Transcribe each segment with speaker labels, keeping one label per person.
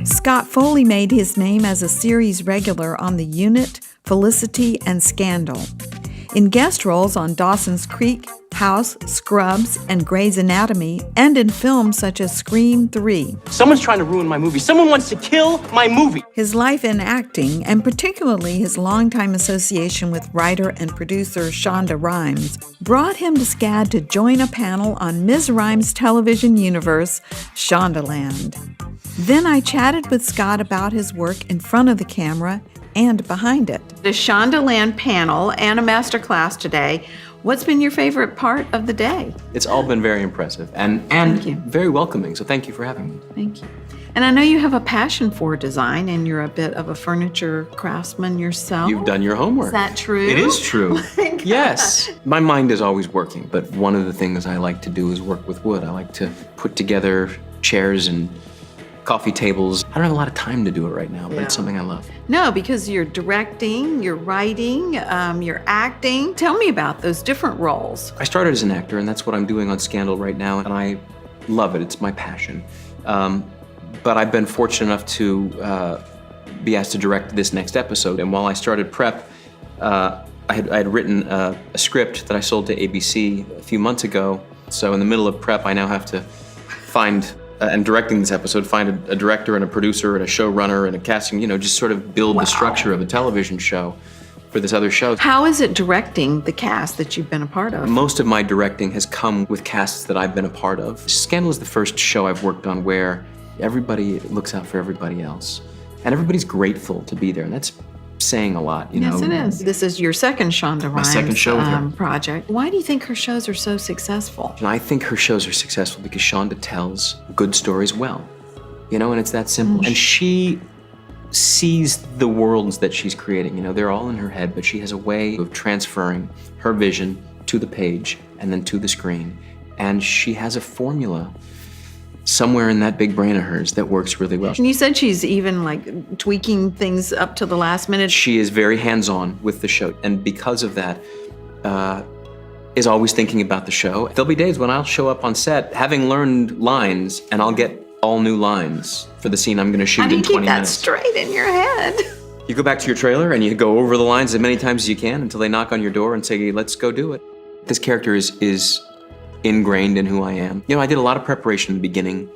Speaker 1: Scott Foley made his name as a series regular on The Unit, Felicity, and Scandal. In guest roles on Dawson's Creek, House, Scrubs, and Grey's Anatomy, and in films such as Scream 3.
Speaker 2: Someone's trying to ruin my movie. Someone wants to kill my movie.
Speaker 1: His life in acting, and particularly his longtime association with writer and producer Shonda Rhimes, brought him to SCAD to join a panel on Ms. Rhimes' television universe, Shondaland. Then I chatted with Scott about his work in front of the camera and behind it. The Shondaland panel and a masterclass today. What's been your favorite part of the day?
Speaker 3: It's all been very impressive and very welcoming, so thank you for having me.
Speaker 1: Thank you. And I know you have a passion for design, and you're a bit of a furniture craftsman yourself.
Speaker 3: You've done your homework.
Speaker 1: Is that true?
Speaker 3: It is true.
Speaker 1: Oh
Speaker 3: yes. My mind is always working, but one of the things I like to do is work with wood. I like to put together chairs and coffee tables. I don't have a lot of time to do it right now, but it's something I love.
Speaker 1: No, because you're directing, you're writing, you're acting. Tell me about those different roles.
Speaker 3: I started as an actor, and that's what I'm doing on Scandal right now, and I love it. It's my passion. But I've been fortunate enough to be asked to direct this next episode, and while I started prep, I had written a script that I sold to ABC a few months ago, so in the middle of prep, I now have to find and directing this episode, find a director and a producer and a showrunner and a casting, just sort of build the structure of a television show for this other show.
Speaker 1: How is it directing the cast that you've been a part of?
Speaker 3: Most of my directing has come with casts that I've been a part of. Scandal is the first show I've worked on where everybody looks out for everybody else. And everybody's grateful to be there, and that's saying a lot,
Speaker 1: Yes, it is. This is your second Shonda Rhimes
Speaker 3: My second show with her.
Speaker 1: project. Why do you think her shows are so successful?
Speaker 3: And I think her shows are successful because Shonda tells good stories well, and it's that simple. And she sees the worlds that she's creating, they're all in her head, but she has a way of transferring her vision to the page and then to the screen. And she has a formula somewhere in that big brain of hers that works really well.
Speaker 1: And you said she's even tweaking things up to the last minute.
Speaker 3: She is very hands-on with the show, and because of that, is always thinking about the show. There'll be days when I'll show up on set having learned lines, and I'll get all new lines for the scene I'm gonna shoot in 20 minutes.
Speaker 1: How do you keep that straight in your head?
Speaker 3: You go back to your trailer and you go over the lines as many times as you can until they knock on your door and say, let's go do it. This character is ingrained in who I am. I did a lot of preparation in the beginning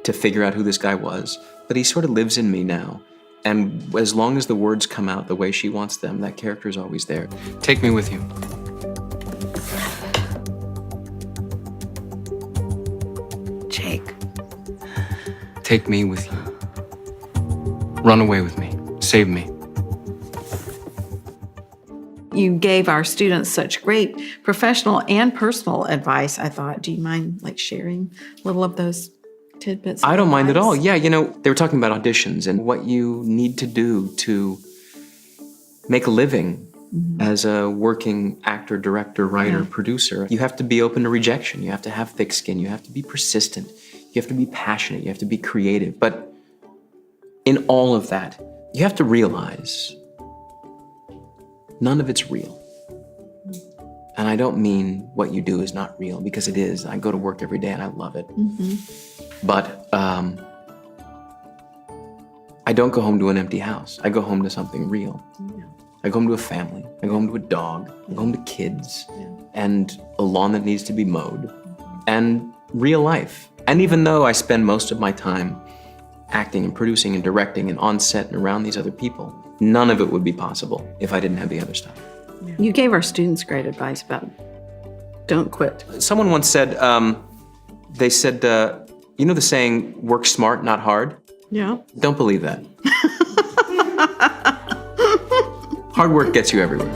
Speaker 3: to figure out who this guy was, but he sort of lives in me now. And as long as the words come out the way she wants them, that character is always there. Take me with you.
Speaker 1: Jake.
Speaker 3: Take me with you. Run away with me. Save me.
Speaker 1: You gave our students such great professional and personal advice, I thought. Do you mind sharing a little of those tidbits?
Speaker 3: I don't mind at all. Yeah, they were talking about auditions and what you need to do to make a living as a working actor, director, writer, producer. You have to be open to rejection. You have to have thick skin. You have to be persistent. You have to be passionate. You have to be creative. But in all of that, you have to realize none of it's real. And I don't mean what you do is not real, because it is. I go to work every day and I love it. But I don't go home to an empty house. I go home to something real. I go home to a family. I go home to a dog. I go home to kids and a lawn that needs to be mowed and real life. And even though I spend most of my time acting and producing and directing and on set and around these other people, none of it would be possible if I didn't have the other stuff.
Speaker 1: You gave our students great advice about don't quit.
Speaker 3: Someone once said, they said, you know the saying, work smart, not hard?
Speaker 1: Yeah.
Speaker 3: Don't believe that. Hard work gets you everywhere.